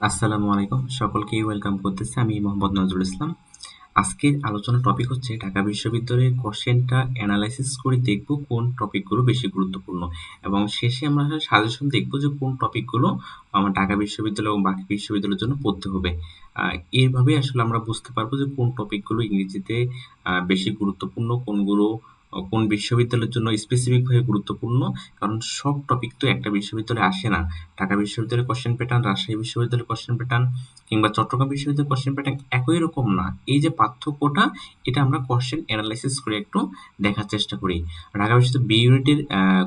আসসালামু আলাইকুম, সকলকেই ওয়েলকাম করতেছি। আমি মোহাম্মদ নজরুল ইসলাম। আজকের আলোচনার টপিক হচ্ছে ঢাকা বিশ্ববিদ্যালয়ের কোশ্চেনটা অ্যানালাইসিস করে দেখব কোন টপিকগুলো বেশি গুরুত্বপূর্ণ, এবং শেষে আমরা সাজেশন দেখব যে কোন টপিকগুলো আমার ঢাকা বিশ্ববিদ্যালয় এবং বাকি বিশ্ববিদ্যালয়ের জন্য পড়তে হবে। এইভাবে আসলে আমরা বুঝতে পারবো যে কোন টপিকগুলো ইংরেজিতে বেশি গুরুত্বপূর্ণ, কোনগুলো কোন বিশ্ববিদ্যালয়ের জন্য স্পেসিফিকভাবে গুরুত্বপূর্ণ। কারণ সব টপিক তো একটা বিশ্ববিদ্যালয়ে আসে না। ঢাকা বিশ্ববিদ্যালয়ের কোশ্চেন প্যাটার্ন, রাজশাহী বিশ্ববিদ্যালয়ের কোশ্চেন প্যাটার্ন কিংবা চট্টগ্রাম বিশ্ববিদ্যালয়ের কোশ্চেন প্যাটার্ন একই রকম না। এই যে পার্থক্যটা, এটা আমরা কোশ্চেন অ্যানালাইসিস করে একটু দেখার চেষ্টা করি। ঢাকা বিশ্ববিদ্যালয় বি ইউনিটের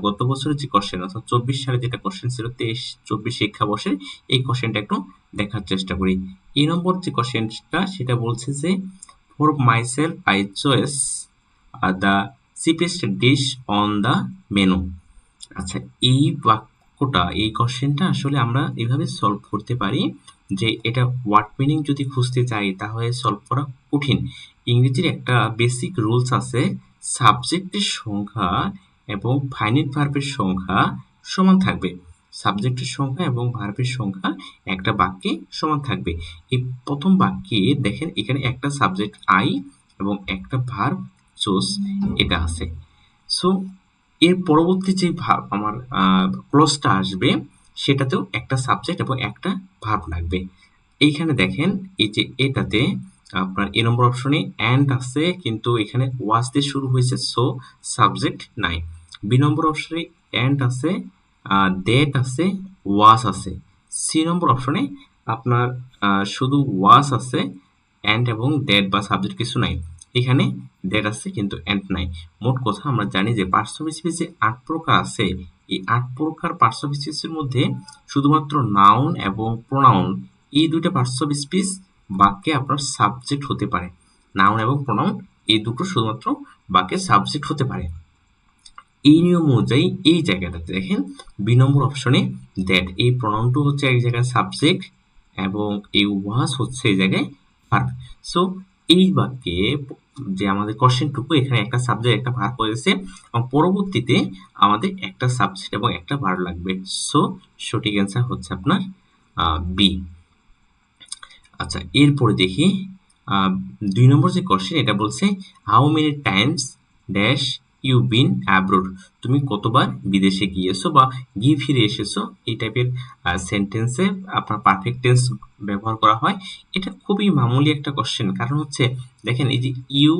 গত বছরের যে কোশ্চেন, অর্থাৎ 24 সালে যেটা কোশ্চেন ছিল, 23-24 শিক্ষাবর্ষের এই কোশ্চেনটা একটু দেখার চেষ্টা করি। এই নম্বর যে কোশ্চেনটা সেটা বলছে যে for myself I choice the cheapest dish on the menu. আচ্ছা, এই বাক্যটা, এই কোশ্চেনটা আসলে আমরা এভাবে সলভ করতে পারি যে এটা ওয়ার্ড মিনিং যদি খুঁজতে চাই তাহলে সলভ করা কঠিন। ইংরেজির একটা বেসিক রুলস আছে, সাবজেক্টের সংখ্যা এবং ফাইনাইট ভার্বের সংখ্যা সমান থাকবে। সাবজেক্টের সংখ্যা এবং ভার্বের সংখ্যা একটা বাক্যে সমান থাকবে। এই প্রথম বাক্যে দেখেন এখানে একটা সাবজেক্ট আই এবং একটা ভার্ব চুজ এটা আছে। সো এর পরবর্তী যে আমার ক্লজটা আসবে সেটাতেও একটা সাবজেক্ট এবং একটা ভার্ব লাগবে। এইখানে দেখেন এই যে এটাতে আপনার এ নম্বর অপশনে অ্যান্ড আছে, কিন্তু এখানে ওয়াজ দিয়ে শুরু হয়েছে, সো সাবজেক্ট নাই। বি নম্বর অপশনে অ্যান্ড আছে, দ্যাট আছে, ওয়াজ আছে। সি নম্বর অপশনে আপনার শুধু ওয়াজ আছে, অ্যান্ড এবং দ্যাট বা সাবজেক্ট কিছু নাই। এখানে দ্যাট আছে কিন্তু অ্যান্ড নাই। মোট কথা আমরা জানি যে পার্টস অফ স্পিচ যে 8 প্রকার আছে, এই 8 প্রকার পার্টস অফ স্পিচের মধ্যে শুধুমাত্র নাউন এবং প্রোনাউন, এই দুইটা পার্টস অফ স্পিচ বাক্যে আপনার সাবজেক্ট হতে পারে। নাউন এবং প্রোনাউন এই দুটো শুধুমাত্র বাক্যে সাবজেক্ট হতে পারে। এই নিয়ম অনুযায়ী এই জায়গাটাতে দেখেন বি নম্বর অপশনে দ্যাট, এই প্রোনাউনটা হচ্ছে এক জায়গায় সাবজেক্ট এবং এই ওয়াজ হচ্ছে এই জায়গায় ভার্ব। সো এই বাক্যে যে আমাদের কোশ্চেনটুকু, এখানে একটা সাবজেক্ট একটা ভার্ব হয়েছে এবং পরবর্তীতে আমাদের একটা সাবজেক্ট এবং একটা ভার্ব লাগবে। সো সঠিক অ্যান্সার হচ্ছে আপনার বি। আচ্ছা, এরপরে দেখি 2 নম্বর যে কোশ্চেন, এটা বলছে how many times dash you been abroad, তুমি কতবার বিদেশে গিয়েছো বা গিয়ে ফিরে এসেছো। এই টাইপের সেন্টেন্সে আপনার পারফেক্ট টেন্স ব্যবহার করা হয়। এটা খুবই মামুলি একটা কোশ্চেন, কারণ হচ্ছে দেখেন এই যে ইউ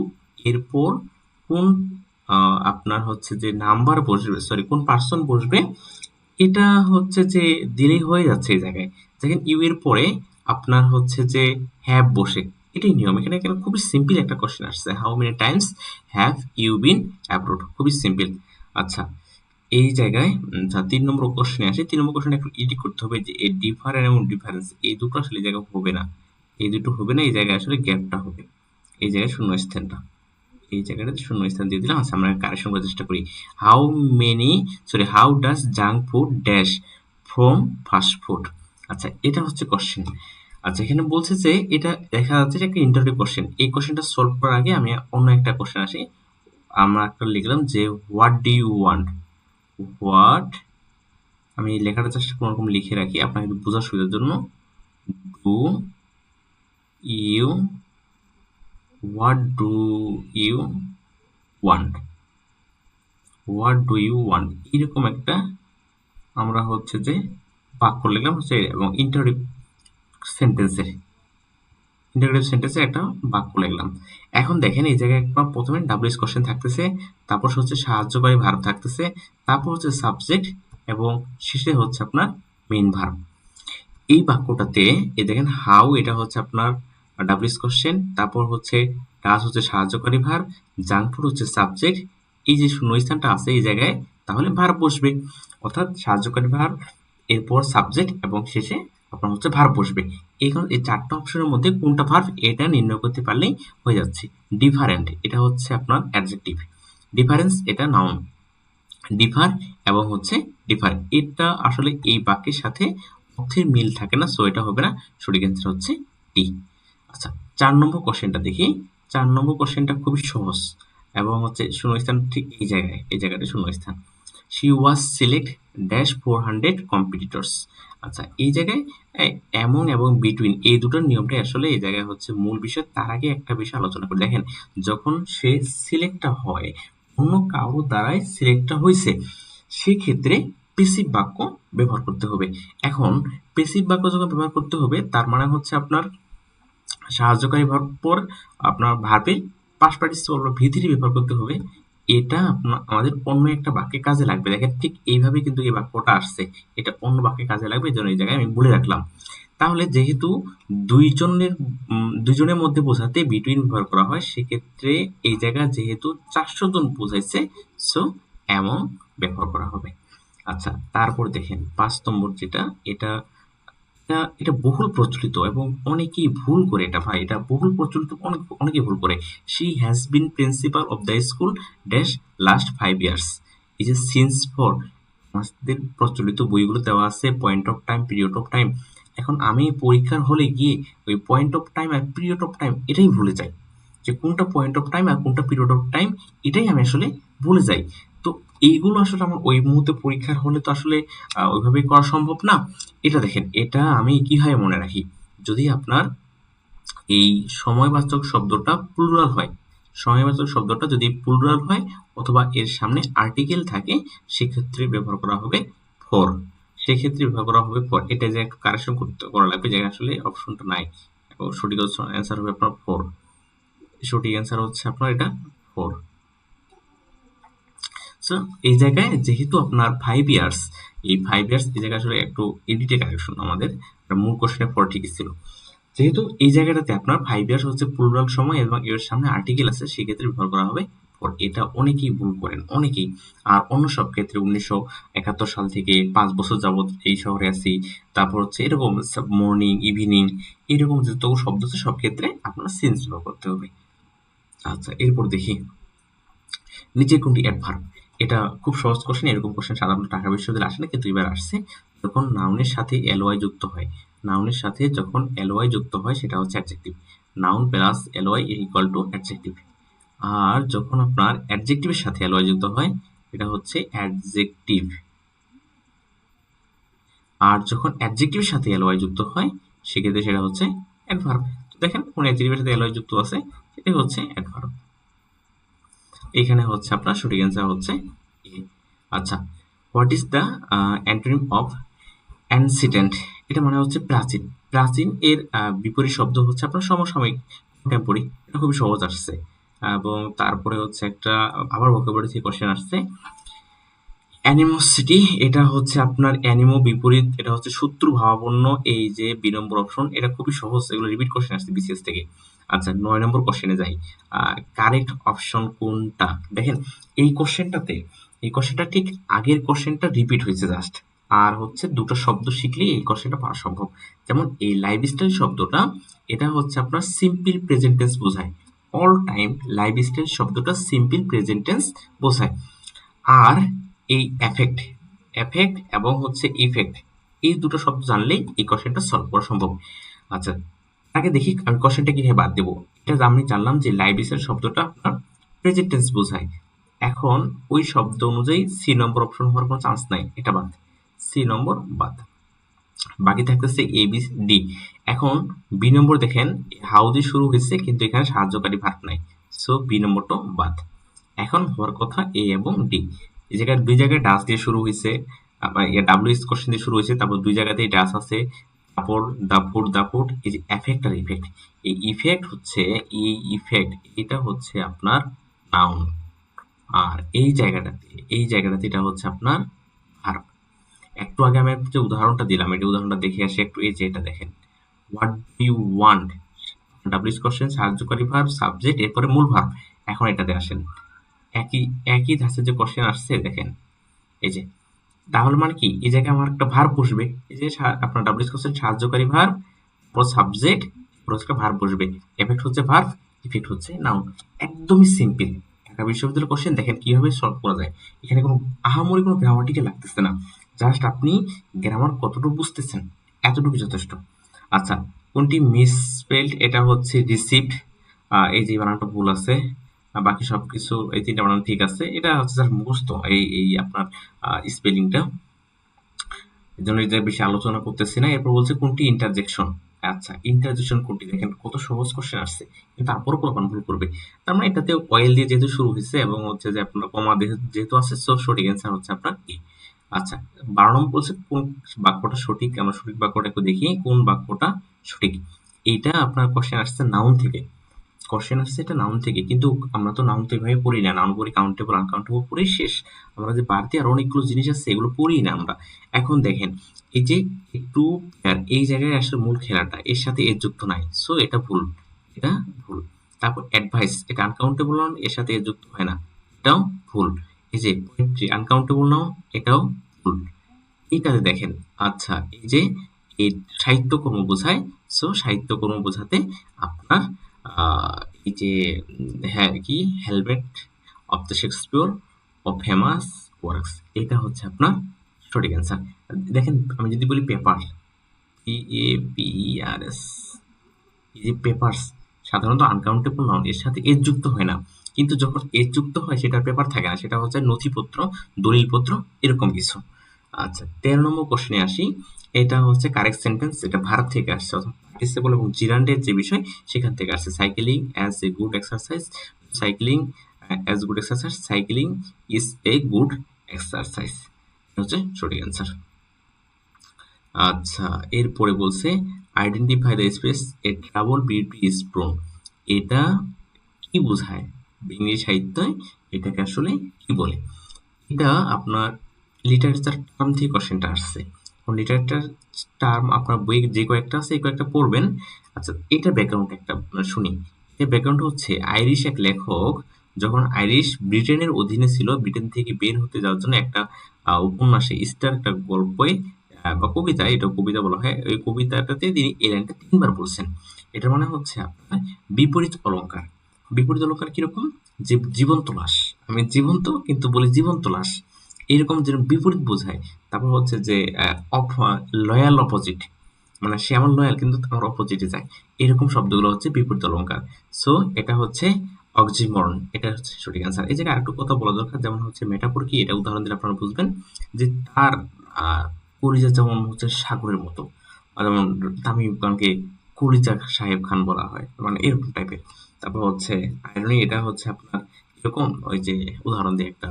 এরপর কোন আপনার হচ্ছে যে নাম্বার বসবে, সরি কোন পার্সন বসবে, এটা হচ্ছে যে দিলেই হয়ে যাচ্ছে এই জায়গায়। দেখেন ইউ এর পরে আপনার হচ্ছে যে হ্যাভ বসে, এটাই নিয়ম। এখানে এখানে খুবই সিম্পল একটা কোশ্চেন আসছে, how many times have you been abroad, খুবই সিম্পল। আচ্ছা, এই জায়গায় 3 নম্বর কোশ্চেনে আসে। 3 নম্বর কোশ্চেনে একটু এডিট করতে হবে যে এই ডিফারেন্ট এবং ডিফারেন্স এই দুটো আসলে এই জায়গায় হবে না, এই দুটো হবে না, এই জায়গায় আসলে গ্যাপটা হবে, এই জায়গায় শূন্যস্থানটা, এই জায়গাটাতে শূন্যস্থান দিয়ে দিলাম। আচ্ছা, আমরা কারেকশন করার চেষ্টা করি। How many, sorry, how does junk food dash from fast food. আচ্ছা, এটা হচ্ছে কোশ্চেন। আচ্ছা, এখানে বলছে যে এটা দেখা যাচ্ছে যে একটা ইন্টারভিউ কোশ্চেন। এই কোশ্চেনটা সলভ করার আগে আমি অন্য একটা কোশ্চেন আসি। আমরা একটা লিখলাম যে what do you want, what, আমি লেখাটা জাস্ট কোনোরকম লিখে রাখি আপনাকে বোঝার সুবিধার জন্য। Do you, what do you want, what do you want, এরকম একটা আমরা হচ্ছে যে বাক্য লিখলাম হচ্ছে, এবং ইন্টারোগেটিভ সেন্টেন্সে একটা বাক্য লিখলাম। এখন দেখেন এই জায়গায় আপনার প্রথমে ডাব্লিউএস কোশ্চেন থাকতেছে, তারপর হচ্ছে সাহায্যকারী ভার্ব থাকতেছে, তারপর হচ্ছে সাবজেক্ট এবং শেষে হচ্ছে আপনার মেইন ভার্ব। এই বাক্যটাতে এই দেখেন হাউ, এটা হচ্ছে আপনার ডাব্লিউএস কোশ্চেন, তারপর হচ্ছে ডাজ হচ্ছে সাহায্যকারী ভার্ব, জাঙ্ক ফুড হচ্ছে সাবজেক্ট, এই যে শূন্যস্থানটা আছে এই জায়গায় তাহলে ভার্ব বসবে, অর্থাৎ সাহায্যকারী ভার্ব, এরপর সাবজেক্ট এবং শেষে আপনার হচ্ছে ভার্ব বসবে। এই চারটা অপশনের মধ্যে কোনটা ভার্ব এটা নির্ণয় করতে পারলেই হয়ে যাচ্ছে। ডিফারেন্ট, এটা হচ্ছে আপনার অ্যাডজেক্টিভ, ডিফারেন্স এটা নাউন, ডিফার এবং হচ্ছে ডিফারেন্ট, এটা আসলে এই বাক্যের সাথে অর্থের মিল থাকে না, সো এটা হবে না। সঠিক অ্যান্সার হচ্ছে ডি। আচ্ছা, 4 নম্বর কোশ্চেনটা দেখি। 4 নম্বর কোশ্চেনটা খুবই সহজ এবং হচ্ছে শূন্যস্থান ঠিক এই জায়গায়, এই জায়গাটা শূন্যস্থান। She was select dash 400 competitors. আচ্ছা, এই জায়গায় এমন এবং বিটুইন এই দুটোর নিয়মটাই আসলে এই জায়গায় হচ্ছে মূল বিষয়। তার আগে একটা বিষয় আলোচনা করি। দেখেন, যখন সে সিলেক্টটা হয়, অন্য কারো দ্বারাই সিলেক্টটা হয়েছে, সেক্ষেত্রে পেসিভ বাক্য ব্যবহার করতে হবে। এখন পেসিভ বাক্য যখন ব্যবহার করতে হবে, তার মানে হচ্ছে আপনার সাহায্যকারী ভার্ব পর আপনার ভার্বের পাস্ট পার্টিসিপল বা ভি3 ব্যবহার করতে হবে। এটা আমাদের অন্য একটা বাক্যে কাজে লাগবে। দেখেন, ঠিক এইভাবে কিন্তু এই বাক্যটা আসছে, এটা অন্য বাক্যে কাজে লাগবে, এই জন্য এই জায়গায় আমি বলে রাখলাম। তাহলে যেহেতু দুইজনের মধ্যে বোঝাতে বিটুইন ব্যবহার করা হয়, সেক্ষেত্রে এই জায়গায় যেহেতু 400 জন বোঝাইছে, সো এমন ব্যবহার করা হবে। আচ্ছা, তারপর দেখেন 5 নম্বর যেটা, এটা এটা বহুল প্রচলিত এবং অনেকেই ভুল করে এটা ভাই, এটা বহুল প্রচলিত, অনেকেই ভুল করে। She has been principal of the school dash last 5 years. এই যে সিন্স ফর, আমাদের প্রচলিত বইগুলো দেওয়া আছে point of time, period of time. এখন আমি পরীক্ষার হলে গিয়ে ওই পয়েন্ট অফ টাইম আর পিরিয়ড অফ টাইম এটাই ভুলে যাই, যে কোনটা পয়েন্ট অফ টাইম আর কোনটা পিরিয়ড অফ টাইম, এটাই আমি আসলে ভুলে যাই। তো এইগুলো আসলে আমার ওই মুহূর্তে পরীক্ষার হলে তো আসলে ওইভাবে করা সম্ভব না। এটা দেখেন, এটা আমি কিভাবে মনে রাখি, যদি আপনার এই সময়বাচক শব্দটা প্লুরাল হয়, সময়বাচক শব্দটা যদি প্লুরাল হয় অথবা এর সামনে আর্টিকেল থাকে, সেক্ষেত্রে ব্যবহার করা হবে ফর। সেক্ষেত্রে ব্যবহার করা হবে ফর। এটা যে একটু কারেকশন করা লাগবে, যে আসলে অপশনটা নাই। এবং সঠিক অ্যান্সার হবে আপনার ফর। সঠিক অ্যান্সার হচ্ছে আপনার এটা ফর। সো এই জায়গায় যেহেতু আপনার 5 ইয়ার্স, এই 5 ইয়ার্স এই জায়গায় আসলে একটু এডিটে কারেকশন, আমাদের মূল কোশ্চেনে ফর ঠিকই ছিল। যেহেতু এই জায়গাটাতে আপনার 5 ইয়ার্স হচ্ছে প্লুরাল সময় এবং এর সামনে আর্টিকেল আছে, সেক্ষেত্রে ব্যবহার করা হবে ফর। এটা অনেকেই ভুল করেন, অনেকেই। আর অন্য সব ক্ষেত্রে 1971 সাল থেকে 5 বছর যাবৎ এই শহরে আছি, তারপর হচ্ছে এরকম মর্নিং, ইভিনিং, এরকম যত শব্দ আছে সব ক্ষেত্রে আপনার সিন্স ব্যবহার করতে হবে। আচ্ছা, এরপর দেখি নিচের কোনটি অ্যাডভার্ব। এটা খুব সহজ কোশ্চেন, এরকম কোশ্চেন সাধারণত ঢাকা বিশ্ববিদ্যালয়ে আসে না, কিন্তু এবার আসছে। যখন নাউনের সাথে এলওয়াই যুক্ত হয়, নাউনের সাথে যখন এলওয়াই যুক্ত হয় সেটা হচ্ছে adjective. Noun plus L Y equal to adjective. আর যখন আপনার অ্যাডজেক্টিভের সাথে এলওয়াই যুক্ত হয়, এটা হচ্ছে অ্যাডজেক্টিভ। আর যখন অ্যাডজেক্টিভের সাথে এলওয়াই যুক্ত হয়, সেক্ষেত্রে সেটা হচ্ছে অ্যাডভার্ব। দেখেন, কোন অ্যাডজেক্টিভের সাথে এলওয়াই যুক্ত আছে, সেটাই হচ্ছে অ্যাডভার্ব। এখানে হচ্ছে আপনার সঠিক অ্যান্সার হচ্ছে এ। আচ্ছা, what is the antonym of ancient? এটা মানে হচ্ছে প্রাচীন। প্রাচীন এর বিপরীত শব্দ হচ্ছে আপনার সমসাময়িক, কন্টেম্পোরারি। এটা খুবই সহজ আসছে। এবং তারপরে হচ্ছে একটা আবার ভোকাবুলারি থেকে কোশ্চেন আসছে, অ্যানিমোসিটি। এটা হচ্ছে আপনার অ্যানিমো বিপরীত, এটা হচ্ছে শত্রু ভাবাপন্ন। এই যে 2 নম্বর অপশন, এটা খুবই সহজ, এগুলো রিপিট কোশ্চেন আসছে বিসিএস থেকে। আচ্ছা, 9 নম্বর কোশ্চেনে যাই। কারেক্ট অপশন কোনটা? দেখেন, এই কোশ্চেনটাতে, এই কোশ্চেনটা ঠিক আগের কোশ্চেনটা রিপিট হয়েছে জাস্ট। আর হচ্ছে দুটো শব্দ শিখলেই এই কোশ্চেনটা পাওয়া সম্ভব। যেমন এই লাইফস্টাইল শব্দটা, এটা হচ্ছে আপনার সিম্পল প্রেজেন্ট টেন্স বোঝায়। অল টাইম লাইফস্টাইল শব্দটা সিম্পল প্রেজেন্ট টেন্স বোঝায়। আর এই এফেক্ট, এফেক্ট এবং হচ্ছে ইফেক্ট, এই দুটো শব্দ জানলেই এই কোশ্চেনটা সলভ করা সম্ভব। আচ্ছা, আগে দেখি আমি কোশ্চেনটা কিভাবে বাদ দেবো। এটা আমি জানলাম যে লাইফস্টাইল শব্দটা আপনার প্রেজেন্ট টেন্স বোঝায়। এখন ওই শব্দ অনুযায়ী সি নম্বর অপশন হওয়ার কোনো চান্স নাই, এটা বাদ। সি নম্বর বাদ, বাকি থাকতেছে এ বি ডি। এখন বি নম্বর দেখেন, হাউ দিয়ে শুরু হয়েছে কিন্তু এখানে সাহায্যকারী ভার্ব নাই, সো বি নম্বরটা বাদ। এখন হওয়ার কথা এ এবং ডি। এই জায়গায় দুই জায়গায় ডাস দিয়ে শুরু হয়েছে, ডাব্লিউএস কোশ্চেন দিয়ে শুরু হয়েছে, তারপর দুই জায়গাতেই ডাস আছে, তারপর দা ফুড। এই যে এফেক্ট আর ইফেক্ট, এই ইফেক্ট হচ্ছে, এই ইফেক্ট এটা হচ্ছে আপনার নাউন। আর এই জায়গাটাতে এটা হচ্ছে আপনার ভার্ব। একটু আগে আমি যে উদাহরণটা দিলাম, এটা উদাহরণটা দেখে আসি একটু। এই যে এটা দেখেন, হোয়াট ডু ইউ ওয়ান্ট, ডাব্লিউএস কোশ্চেন, সাহায্যকারী ভার্ব, সাবজেক্ট, এরপরে মূল ভার্ব। এখন এটাতে আসেন, একই একই ধাঁচের যে কোশ্চেন আসছে দেখেন, এই যে, তাহলে মানে কি, এই জায়গায় আমার একটা ভার্ব বসবে। এই যে আপনার ডাব্লিউএস কোশ্চেন সাহায্যকারী ভার্ব, তারপর সাবজেক্ট, তারপর ভার্ব বসবে। এফেক্ট হচ্ছে ভার্ব, ইফেক্ট হচ্ছে নাউন। একদমই সিম্পল। ঢাকা বিশ্ববিদ্যালয়ের কোশ্চেন দেখেন কিভাবে সলভ করা যায়। এখানে কোনো আহামরি কোনো গ্রামাটিক্যাল লাগতেছে না, জাস্ট আপনি গ্রামার কতটুকু বুঝতেছেন, এতটুকু যথেষ্ট। আচ্ছা, কোনটি মিসস্পেলড? এটা হচ্ছে রিসিভড। এই যে বানানটা ভুল আছে। বাকি সবকিছু এই 3টা বানান ঠিক আছে। এটা হচ্ছে স্যার মুখস্থ এই আপনার স্পেলিংটা। এজন্য এটা বেশি আলোচনা করতেছি না। এরপর বলছে কোনটি ইন্টারজেকশন। আচ্ছা, ইন্টারজেকশন কোনটি? দেখেন কত সহজ কোশ্চেন আসছে। কিন্তু তারপরও পোলাপান ভুল করবে। তার মানে এটাতে অয়েল দিয়ে যেহেতু শুরু হইছে এবং হচ্ছে যে আপনার কমা যেহেতু আছে, সো সঠিক অ্যান্সার হচ্ছে আপনার এ। আচ্ছা, 12 নম্বর বলছে কোন বাক্যটা সঠিক। আমরা সঠিক বাক্যটা একটু দেখি কোন বাক্যটা সঠিক। এইটা আপনার কোশ্চেন আসছে নাউন থেকে। কোশ্চেন আসছে এটা নাউন থেকে, কিন্তু আমরা তো নাউন তো এভাবে পড়ি না। নাউন পড়ি কাউন্টেবল, আনকাউন্টেবল পড়েই শেষ। আমরা যে বাড়তি আরো অনেকগুলো জিনিস আছে এগুলো পড়ি না আমরা। এখন দেখেন এই যে একটু এই জায়গায় আসলে মূল খেলাটা এর সাথে এর যুক্ত নাই, সো এটা ভুল, এটা ভুল। তারপর অ্যাডভাইস, এটা আনকাউন্টেবল নাউন, এর সাথে এর যুক্ত হয় না, এটাও ভুল। এই যে পোয়েট্রি আনকাউন্টেবল নাউন, এটাও ভুল। এইটাতে দেখেন, আচ্ছা এই যে এই সাহিত্যকর্ম বোঝায়, সো সাহিত্যকর্ম বোঝাতে আপনার এই যে হ্যাঁ কি হেলমেট অফ দ্য শেক্সপিয়র ও ফেমাস ওয়ার্কস, এটা হচ্ছে আপনার সঠিক অ্যান্সার। দেখেন আমি যদি বলি পেপার, PAPERS, এই যে পেপারস সাধারণত আনকাউন্টেবল নাউন, এর সাথে এর যুক্ত হয় না। কিন্তু যখন এর যুক্ত হয় সেটার পেপার থাকে না, সেটা হচ্ছে নথিপত্র, দলিলপত্র, এরকম কিছু। আচ্ছা, 13 নম্বর কোশ্চেনে আসি। এটা হচ্ছে কারেক্ট সেন্টেন্স, এটা ভারত থেকে আসছে, অর্থাৎ পার্টিসিপল এবং জিরান্ডের যে বিষয় সেখান থেকে আসছে। Cycling as a good exercise, cycling as good exercise, cycling is a good exercise, হচ্ছে সঠিক অ্যান্সার। আচ্ছা, এরপরে বলছে identify the space A trouble beauty is prone, এটা কি বোঝায়? ইংরেজি সাহিত্যে এটাকে আসলে কি বলে? এটা আপনার লিটারেচার টার্ম থেকে কোশ্চেনটা আসছে। লিটারেচার টার্ম আপনার বই যে কয়েকটা আছে এই কয়েকটা পড়বেন। আচ্ছা, এটা ব্যাকগ্রাউন্ড একটা শুনি। এর ব্যাকগ্রাউন্ড হচ্ছে আইরিশ এক লেখক যখন আইরিশ ব্রিটেনের অধীনে ছিল, ব্রিটেন থেকে বের হতে যাওয়ার জন্য একটা উপন্যাসে ইস্টার একটা গল্পে বা কবিতা, এটা কবিতা বলা হয়, ওই কবিতাটাতে তিনি এই লাইনটা 3 বার বলছেন। এটার মানে হচ্ছে আপনার বিপরীত অলংকার। বিপরীত অলংকার কিরকম? যে জীবন্ত লাশ, আমি জীবন্ত কিন্তু বলি জীবন্ত লাশ, এরকম যেন বিপরীত বোঝায়। তারপর হচ্ছে যে লয়াল অপোজিট, মানে সে আমার লয়াল কিন্তু আমার অপোজিটে যায়, এরকম শব্দগুলো হচ্ছে বিপরীত অলংকার। সো এটা হচ্ছে অক্সিমরন, এটা হচ্ছে সঠিক অ্যান্সার। এই জায়গায় আরেকটু কথা বলা দরকার, যেমন হচ্ছে মেটাফোর কি, এটা উদাহরণ দিলে আপনারা বুঝবেন যে তার কলিজা যেমন হচ্ছে সাগরের মতো, যেমন তামিম ইকবালকে কলিজা সাহেব খান বলা হয়, মানে এরকম টাইপের। তারপর হচ্ছে আইরনি, এটা হচ্ছে আপনার এরকম, ওই যে উদাহরণ দিয়ে একটা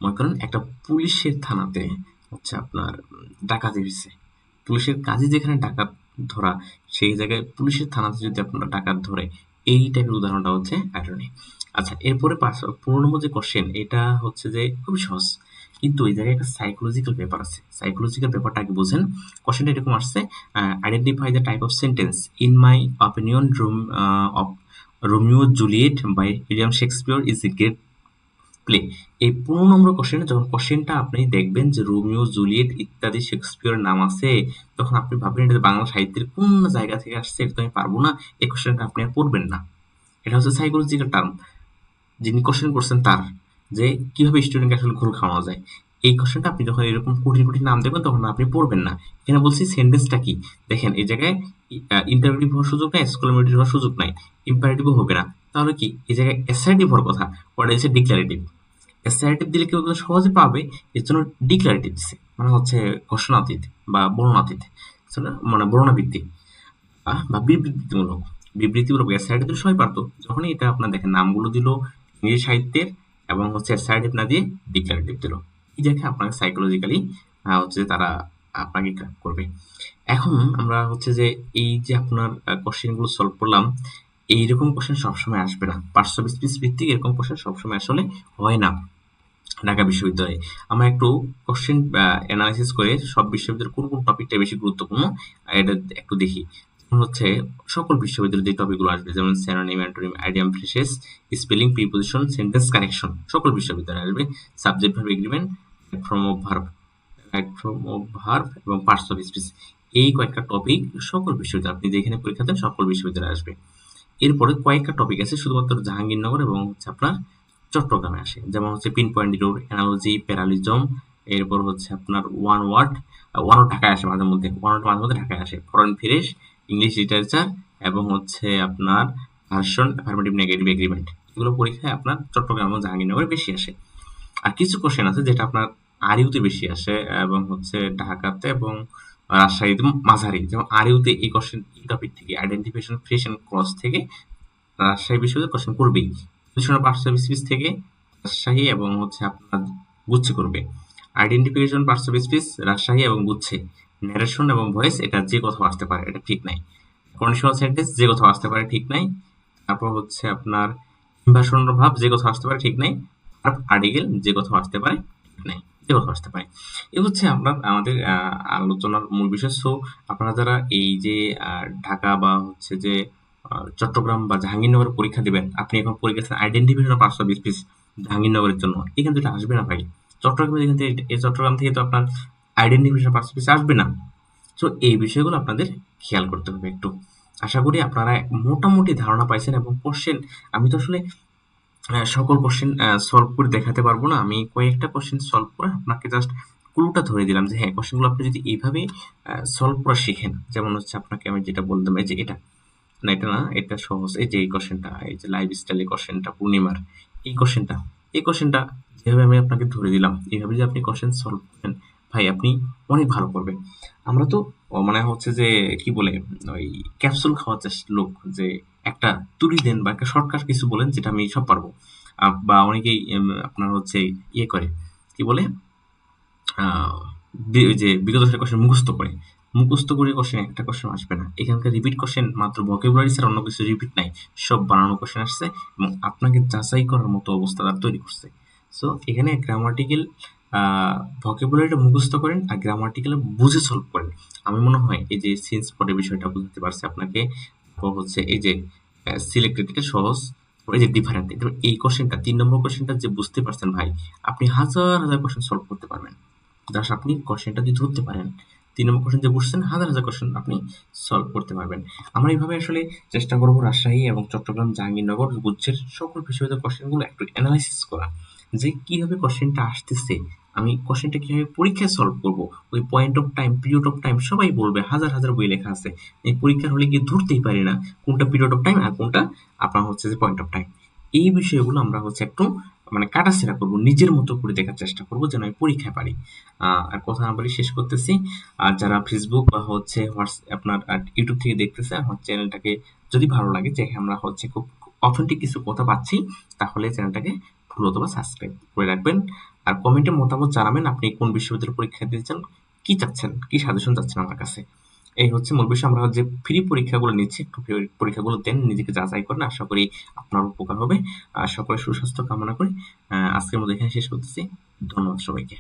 মনে করেন একটা পুলিশের থানাতে হচ্ছে আপনার ডাকাতি হয়েছে, পুলিশের কাজই যেখানে ডাকাত ধরা, সেই জায়গায় পুলিশের থানাতে যদি আপনারা ডাকাত ধরে, এই টাইপের উদাহরণটা হচ্ছে আইরনি। আচ্ছা, এরপরে 15 নম্বর যে কোশ্চেন, এটা হচ্ছে যে খুবই সহজ, কিন্তু এই জায়গায় একটা সাইকোলজিক্যাল ব্যাপার আছে। সাইকোলজিক্যাল ব্যাপারটা আগে বোঝেন। কোশ্চেনটা এরকম আসছে, identify the type of sentence in my opinion of Romeo Juliet by William Shakespeare is a great play. এই 15 নম্বর কোশ্চেনে যখন কোশ্চেনটা আপনি দেখবেন যে রোমিও জুলিয়েট ইত্যাদি শেক্সপিয়রের নাম আছে, তখন আপনি ভাববেন এটা বাংলা সাহিত্যের কোন জায়গা থেকে আসছে, এটা তো আমি পারবো না, এই কোশ্চেনটা আপনি আর পড়বেন না। এটা হচ্ছে সাইকোলজিক্যাল টার্ম, যিনি কোশ্চেন করছেন তার, যে কিভাবে স্টুডেন্টকে আসলে ঘুল খাওয়ানো যায়। এই কোশ্চেনটা আপনি যখন এরকম কঠিন কঠিন নাম দেখবেন তখন আপনি পড়বেন না। এখানে বলছি সেন্টেন্সটা কি, দেখেন এই জায়গায় ইন্টারোগেটিভ হওয়ার সুযোগ নাই, এক্সক্লেমেটরি হওয়ার সুযোগ নাই, ইম্পারেটিভও হবে না, তাহলে কি এই জায়গায় অ্যাসার্টিভ হওয়ার কথা, ওটা হচ্ছে ডিক্লারেটিভ। অ্যাসার্টিভ দিলে কেউ সহজে পাবে, এর জন্য ডিক্লারেটিভ দিচ্ছে, মানে হচ্ছে ঘোষণাতীত বা বর্ণনাতীত, মানে বর্ণনাভিত্তিক বা বিবৃতিমূলক। বিবৃতিমূলক অ্যাসার্টিভ দিলে সবাই পারতো, যখনই এটা আপনার দেখেন নামগুলো দিল ইংরেজি সাহিত্যের এবং হচ্ছে অ্যাসার্টিভ না দিয়ে ডিক্লারেটিভ দিল, এই জায়গায় আপনাকে সাইকোলজিক্যালি হচ্ছে তারা আপনাকে ক্র্যাক করবে। এখন আমরা হচ্ছে যে এই যে আপনার কোশ্চেনগুলো সলভ করলাম, এইরকম কোশ্চেন সবসময় আসবে না, পার্শ্ব ভিত্তিক এরকম কোশ্চেন সবসময় আসলে হয় না ঢাকা বিশ্ববিদ্যালয়ে। আমরা একটু কোশ্চেন অ্যানালাইসিস করে সব বিশ্ববিদ্যালয়ের কোন কোন টপিকটা বেশি গুরুত্বপূর্ণ এটা একটু দেখি। যেমন হচ্ছে সকল বিশ্ববিদ্যালয়ে যে টপিকগুলো আসবে, যেমন synonym, antonym, idiom, phrases, spelling, preposition, sentence correction, সকল বিশ্ববিদ্যালয়ে আসবে। Subject verb agreement, form of verb এবং পার্টস অফ স্পিচ, এই কয়েকটা টপিক সকল বিশ্ববিদ্যালয়, আপনি যেখানে পরীক্ষা দেন সকল বিশ্ববিদ্যালয়ে আসবে। এরপরে কয়েকটা টপিক আছে শুধুমাত্র জাহাঙ্গীরনগর এবং হচ্ছে আপনার চট্টগ্রামে আসে, যেমন হচ্ছে পিন পয়েন্ট ডিটোর, অ্যানালজি, প্যারালিজম, এরপর হচ্ছে আপনার ওয়ান ওয়ার্ড ঢাকায় আসে মাঝে মধ্যে, ওয়ান ওয়ার্ড মাঝে মধ্যে ঢাকায় আসে, ফরেন ফ্রেশ, ইংলিশ লিটারেচার এবং হচ্ছে আপনার ভার্সন, অ্যাফার্মেটিভ নেগেটিভ এগ্রিমেন্ট, এগুলো পরীক্ষায় আপনার চট্টগ্রাম এবং জাহাঙ্গীরনগরে বেশি আসে। আর কিছু কোশ্চেন আছে যেটা আপনার আরিউতে বেশি আসে এবং হচ্ছে ঢাকাতে এবং রাজশাহীতে মাঝারি। যেমন আরিউতে এই কোশ্চেন এই টপিক থেকে আইডেন্টিফিকেশন ফ্রেশ এন্ড ক্লজ থেকে রাজশাহী বিশ্ববিদ্যালয় কোশ্চেন করবেই। পজিশনাল পার্টস অফ স্পিচ থেকে রাজশাহী এবং হচ্ছে আপনার গুচ্ছে করবে। Identification parts of speech Rajshahi এবং গুচ্ছে। ন্যারেশন এবং ভয়েস এটা যে কোথাও আসতে পারে, এটা ঠিক নাই। কন্ডিশনাল সেন্টেন্স যে কোথাও আসতে পারে, ঠিক নাই। তারপর হচ্ছে আপনার ইনভার্সন ভাব যে কোথাও আসতে পারে, ঠিক নাই। ভার্ব আর্টিকেল যে কোথাও আসতে পারে, ঠিক নাই। যে কোথাও আসতে পারে। এ হচ্ছে আপনার আমাদের আলোচনার মূল বিষয়। সো আপনারা যারা এই যে ঢাকা বা হচ্ছে যে চট্টগ্রাম বা জাহাঙ্গীরনগরে পরীক্ষা দিবেন, আপনি এখন পরীক্ষা আইডেন্টিফিকেশন পার্টস অফ স্পিচ জাহাঙ্গীরনগরের জন্য, এখান থেকে আসবে না ভাই। চট্টগ্রাম এখান থেকে এই চট্টগ্রাম থেকে তো আপনার আইডেন্টিফিকেশন পার্টস অফ স্পিচ আসবে না। সো এই বিষয়গুলো আপনাদের খেয়াল করতে হবে একটু। আশা করি আপনারা মোটামুটি ধারণা পাইছেন এবং কোশ্চেন আমি তো আসলে সকল কোশ্চেন সলভ করে দেখাতে পারবো না। আমি কয়েকটা কোশ্চেন সলভ করে আপনাকে জাস্ট ক্লুটা ধরে দিলাম যে হ্যাঁ, কোশ্চেনগুলো আপনি যদি এইভাবে সলভ করা শিখেন, যেমন হচ্ছে আপনাকে আমি যেটা বললাম এই যে এটা না, এটা না, এটা সহজ। এই যে এই কোশ্চেনটা, এই যে লাইফ স্টাইল এই কোশ্চেনটা, পূর্ণিমার এই কোশ্চেনটা যেভাবে আমি আপনাকে ধরে দিলাম, এইভাবে যদি আপনি কোশ্চেন সলভ করেন, ভাই আপনি অনেক ভালো করবেন। আমরা তো মানে হচ্ছে যে কি বলে ওই ক্যাপসুল খাওয়ার চেষ্টা লোক, যে একটা তুড়ি দেন বা একটা শর্টকাট কিছু বলেন যেটা আমি সব পারবো। বা অনেকেই আপনার হচ্ছে ইয়ে করে কি বলে ওই যে বিগত সালের কোশ্চেন মুখস্থ করে কোশ্চেন একটা কোশ্চেন আসবে না। এখানকার রিপিট কোশ্চেন মাত্র ভোকাবুলারি ছাড়া অন্য কিছু রিপিট নাই। সব বানানো কোশ্চেন আসছে এবং আপনাকে যাচাই করার মতো অবস্থা তারা তৈরি করছে। সো এখানে গ্রামাটিক্যাল ভোকাবুলারিটা মুখস্থ করেন আর গ্রামাটিক্যাল বুঝে সলভ করেন। আমি মনে হয় এই যে সিন স্পটের বিষয়টা বুঝতে পারছি আপনাকে। তারপর হচ্ছে এই যে সিলেক্টেড, এটা সহজ। এই যে ডিফারেন্ট, এই কোশ্চেনটা ৩ নম্বর কোশ্চেনটা যে বুঝতে পারছেন ভাই, আপনি হাজার কোশ্চেন সলভ করতে পারবেন। জাস্ট আপনি কোশ্চেনটা যদি ধরতে পারেন, ৩ নম্বর কোশ্চেন যে বুঝছেন হাজার কোশ্চেন আপনি সলভ করতে পারবেন। আমরা এইভাবে আসলে চেষ্টা করব রাজশাহী এবং চট্টগ্রাম, জাহাঙ্গীরনগর গুচ্ছের সকল বিষয়গত কোশ্চেনগুলো একটু এনালাইসিস করা। যে কিভাবে কোশ্চেনটা আসতেছে, আমি কোশ্চেনটা কিভাবে পরীক্ষায় সলভ করব। ওই point of time, period of time সবাই বলবে, হাজার বই লেখা আছে। এই পরীক্ষার হলে গিয়ে ধরতেই পারি না কোনটা পিরিয়ড অফ টাইম আর কোনটা আপনার হচ্ছে যে পয়েন্ট অফ টাইম। এই বিষয়গুলো আমরা হচ্ছে একটু মানে কাটাছেঁড়া করব, নিজের মতো করে দেখার চেষ্টা করব যেন আমি পরীক্ষায় পারি। আর কথা না বলে শেষ করতেছি। আর যারা ফেসবুক বা হচ্ছে হোয়াটসঅ্যাপ আপনার ইউটিউব থেকে দেখতেছে, আমার চ্যানেলটাকে যদি ভালো লাগে যে আমরা হচ্ছে খুব অথেন্টিক কিছু কথা পাচ্ছি, তাহলে চ্যানেলটাকে ভুল অথবা সাবস্ক্রাইব করে রাখবেন। আর কমেন্টে মতামত জানাবেন আপনি কোন বিশ্ববিদ্যালয়ে পরীক্ষা দিতে চান, কি চাচ্ছেন, কি সাজেশন চাচ্ছেন আমার কাছে। এই হচ্ছে মূল বিষয়। আমরা যে ফ্রি পরীক্ষাগুলো নিচ্ছি, একটু ফ্রি পরীক্ষাগুলো দেন, নিজেকে যাচাই করেন। আশা করি আপনার উপকার হবে। সকলের সুস্বাস্থ্য কামনা করি। আজকের মতো এখানে শেষ করতেছি। ধন্যবাদ সবাইকে।